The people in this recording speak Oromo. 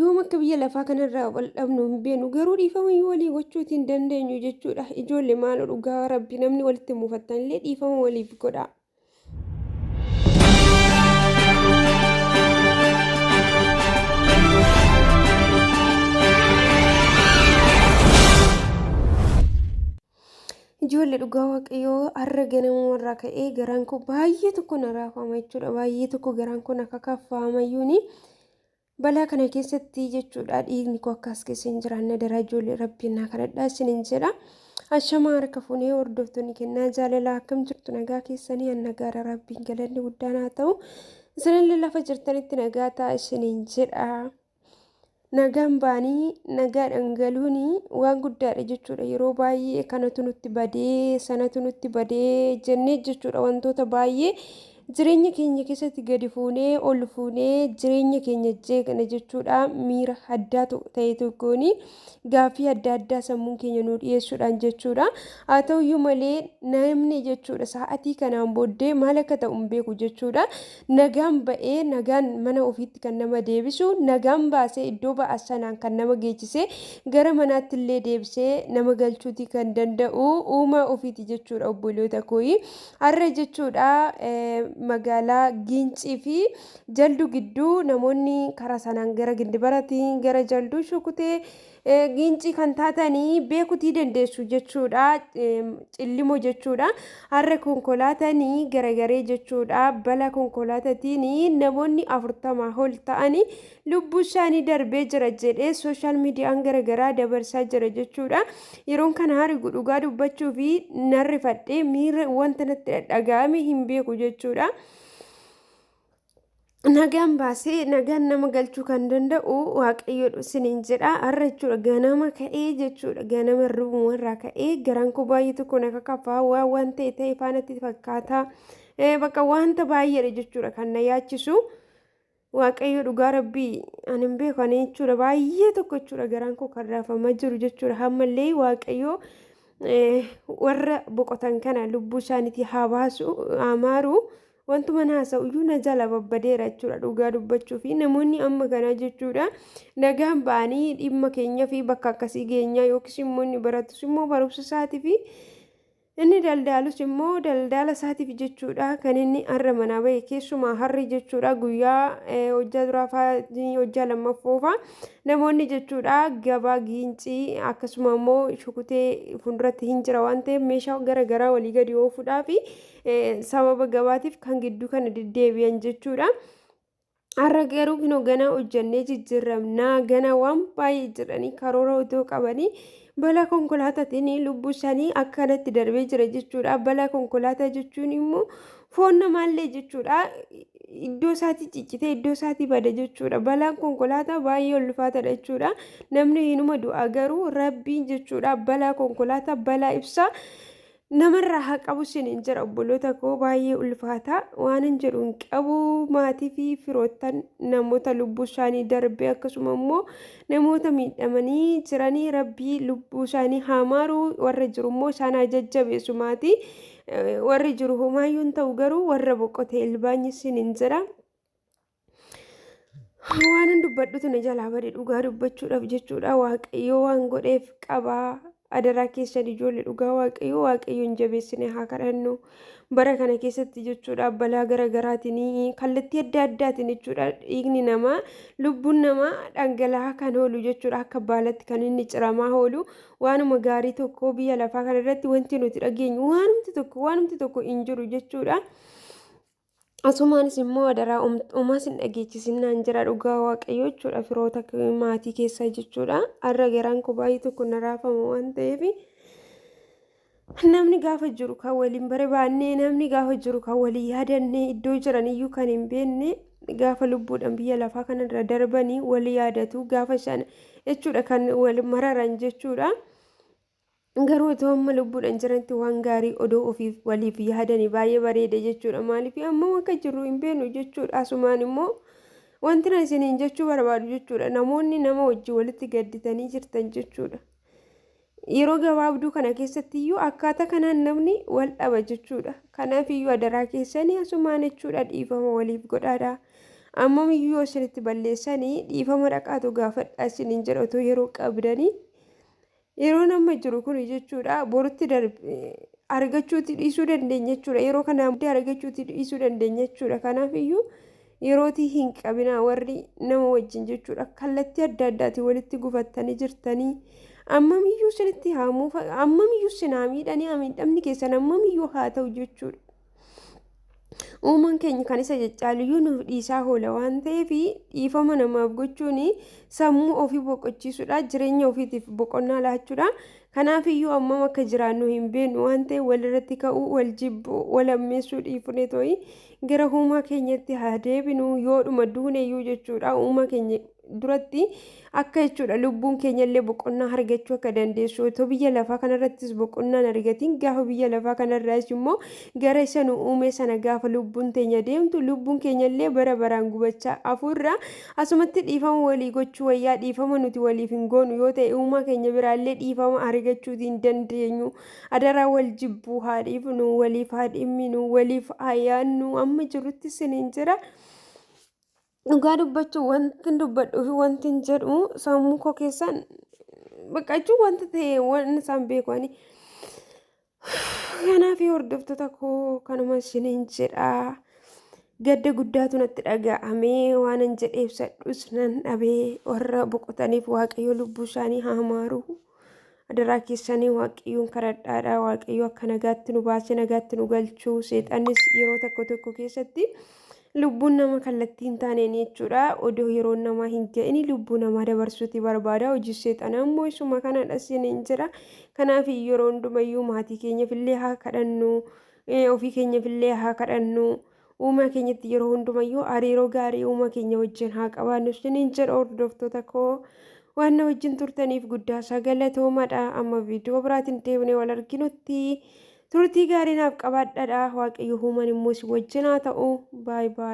yoom akka biyya lafaa kanarraa wal dhabnu hin beeknu garuu dhiifama walii gochuutiin hin dandeenyu jechuudha. Ijoollee maal dhugaa rabbi namni walitti muufattanillee dhiifama waliif godha. Ijoollee dhugaa waaqayyoo har'a ganamarraa ka'ee garaan koo baay'ee tokko na raafama jechuudha. Baay'ee tokko garaan koo na kakaafaamayyuuni balaa kana keessatti jechuudha. Dhiigni koo akkas keessa hin jiraanne daraa ijoollee rabbiin naa kadhadhaa isiniin jedha. Ashamaa harka fuunee hordoftoonni kennaa jaalalaa akkam jirtu nagaa keessanii annagaara rabbiin galanni guddaan haa ta'u. Isinillee lafa jirtanitti nagaa ta'a isiniin jedha. Nagaan baanii nagaa dhangaluuni waan guddaadha jechuudha. Yeroo baay'ee kanatu nutti badee sanatu nutti badee jennee jechuudha. Wantoota baay'ee jireenya keenya keessatti gadi fuunee ol fuunee jireenya keenya jeeqna jechuudha. Miira addaa ta'e tokkoon gaaffii adda addaa sammuun keenya nu dhiyeessuudhaan jechuudha. Haa ta'uyyuu malee namni jechuudha sa'aatii kanaan booddee maal akka ta'u hin beeku jechuudha. Nagaan ba'ee nagaan mana ofiitti kan nama deebisu nagaan baasee iddoo ba'aa sanaan kan nama geechisee gara manaatti illee deebisee nama galchuutii kan danda'u uumaa ofiiti jechuudha obboloota kooyi. Har'a jechuudha magaalaa Gincii fi Jalduu gidduu namoonni karaa sanaan gara Gindibaratiin gara Jalduu Shukutee Gincii kan taatanii beekutii dandeessu jechuudha. Cillimoo jechuudha. Har'a konkolaatanii garagaree jechuudha. Balaa konkolaataatiin namoonni 40 ol ta'anii lubbuu isaanii darbee jira jedhee sooshaal miidiyaan garagaraa dabarsaa jira jechuudha. Yeroon kana haarigu dhugaa dubbachuu fi narrifadhee miira wanta natti dhaga'ame hin beeku jechuudha. Nagaan baasee nagaan nama galchuu kan danda'u waaqayyoodha isiniin jedha. Har'a jechuudha ganama ka'ee jechuudha ganama ruumarraa ka'ee garaan koo baay'ee tokko na kakafaa waan ta'e faanatti fakkaata. Bakka wanta baay'eedha jechuudha kan na yaachisu. Waaqayyo dhugaa rabbii ani hin beeku ani jechuudha baay'ee tokko jechuudha garaan koo kan raafamaa jiru jechuudha. Hammallee waaqayyo warra boqotan kana lubbuu isaaniitii haa baasu amaaru. Wantuma haasa'uyyuu na jala babbadeera jechuudha dhugaa dubbachuu fi namoonni amma kana jechuudha nagaan ba'anii dhimma keenya fi bakka akkasii geenyaa yookiis immoo inni baratus immoo barumsa isaatii fi inni daldaalus immoo daldala isaatiif jechuudha kan inni har'a manaa bahe keessumaa har'i jechuudha guyyaa hojjaa duraafaa hojjaa lammaffoofa namoonni jechuudha gabaa Gincii akkasuma immoo Shukutee fuulduratti hin jira waan ta'eef meeshaa garagaraa walii gadi oofuudhaa fi sababa gabaatiif kan gidduu kana deddeebi'an jechuudha. Har'a garuu kinoo ganaa hojjannee jijjiiramnaa ganaa waan baay'ee jiranii karoora otoo qabanii balaa konkolaataatiin lubbuu isaanii akkanatti darbee jira jechuudha. Balaa konkolaataa jechuun immoo foon namaallee jechuudha. Iddoo isaatii ciccitee iddoo isaatii bada jechuudha. Balaan konkolaataa baay'ee ulfaataadha jechuudha. Namni hinuma du'a garuu rabbiin jechuudha balaa konkolaataa balaa ibsaa namarraa haa qabu isiniin jira obboloota koo baay'ee ulfaata waan hin jedhu hin qabu maatii fi firoottan namoota lubbuu isaanii darbee akkasuma immoo namoota miidhamanii jiranii rabbii lubbuu isaanii haa maaru warra jiru immoo isaan haa jajjabeessu maatii warri jiru homaayyuu hin ta'u garuu warra boqotee ilbaanyi isiniin jira. Waan dubbadhutu na jalaa bade dhugaa dubbachuudhaaf jechuudha waaqayyo waan godheef qabaa. Adaraa keessan ijoollee dhugaa waaqayyoon jabeessine haa kadhannu bara kana keessatti jechuudha balaa garaagaraatiin kallattii adda addaatiin jechuudha dhiigni namaa lubbuun namaa dhangala'aa kan oolu jechuudha akka baalatti kan inni ciramaa oolu waanuma gaarii tokko biyya lafaa kana irratti wanti nuti dhageenyu waanumti tokko hin jiru jechuudha. Asumaanis immoo adaraa uumaas hin dhageessisinaan jira dhugaa waaqayyoo jechuudha firoota maatii keessaa jechuudha. Har'a garaan koo baay'ee tokko na raafama waan ta'eef namni gaafa jiru kan waliin barbaannee namni gaafa jiru kan walii yaadannee iddoo jiraniyyuu kan hin beekne gaafa lubbuudhaan biyya lafaa kanarra darbanii walii yaadatu gaafa sana jechuudha kan wal mararan jechuudha. Garuu otoo amma lubbuudhaan jiranitti waan gaarii odoo ofiif waliif yaadanii baay'ee bareeda jechuudha. Maaliif amma akka jiru hin beeknu jechuudha. Asumaan immoo wanti na isiniin jechuu barbaadu jechuudha. Namoonni nama wajjin walitti gadditanii jirtan jechuudha. Yeroo gabaabduu kana keessatti iyyuu akkaataa kanaan namni wal dhaba jechuudha. Kanaaf iyyuu adaraa keessanii asumaan jechuudha dhiifama waliif godhaadha. ammamiyyuu isinitti balleessanii dhiifama dhaqaatu gaafadhaa isiniin jedhatu yeroo qabdanii yeroo nama jiru kun jechuudha borutti argachuuti dhiisuu dandeenya jechuudha yeroo kana argachuuti dhiisuu dandeenya jechuudha kanaafuu yerootii hin qabina warri nama wajjin jechuudha kallattii adda addaatiin walitti gufattanii jirtanii ammamiyyuu isinitti haamuuf ammamiyyuu sinaa miidhamni keessan ammamiyyuu haa ta'u jechuudha. Uumaan keenya kan isa jechaaluyyuu nuuf dhiisaa oola waan ta'eef dhiifama namaaf gochuun sammuu ofii boqochiisuudha jireenya ofiitiif boqonnaa laachuudha kanaafiyyuu ammam akka jiraannu hin beeknu waan ta'eef walirratti ka'uu wal jibbuu wal ammeessuu dhiifne tooyi gara uumaa keenyatti haa deebinu yoodhuma duuneyyuu jechuudha uumaa keenya duratti akka jechuudha lubbuun keenyallee boqonnaa argachuu akka dandeessu otoo biyya lafaa kanarrattis boqonnaan argatiin gaafa biyya lafaa kanarraas immoo gara isa nu uume sana gaafa lubbuun teenya deemtu lubbuun keenyallee bara baraan gubachaa afurra asumatti dhiifama walii gochuu wayyaa dhiifama nuti waliif hin goonu yoo ta'e uumaa keenya biraallee dhiifama argachuu hin dandeenyu adaraa wal jibbuu haa dhiifnu waliif haa dhimminu waliif haa yaannu amma jirutti siniin jira. Dhugaa dubbachuu wanti dubbadhuu fi wanti jedhu sammuu koo keessaan baqachuu wanta ta'e waan isaan beekani. Kanaaf hordoftoota koo kanuma isiniin jedha. Gadda guddaatu natti dhaga'amee waan an jedheef sadhus nan dhabee warra boqotaniif waaqayyo lubbuu isaanii haa maaru. Adaraa keessanii waaqayyoon kadhadhaa waaqayyo akka nagaatti nu baasee nagaatti nu galchuu seexannis yeroo tokko keessatti lubbuun nama kallattii hin taaneen jechuudha odoo yeroo namaa hin ga'in lubbuu namaa dabarsuuti barbaada hojii seexanaa immoo isuma kanadha isiniin jira kanaaf yeroo hundumayyuu maatii keenyafillee haa kadhannu ofii keenyafillee haa kadhannu uumaa keenyatti yeroo hundumayyuu hariiroo gaarii uumaa keenya wajjin haa qabaannu isiniin jedha hordoftoota koo waan na wajjin turtaniif guddaa galatoomaa amma viidiyoo biraatiin deebinee wal arginutti. Turtii gaarii naaf qabaadhaa waaqayyo uumaan immoo si wajjin haa ta'u baay baay.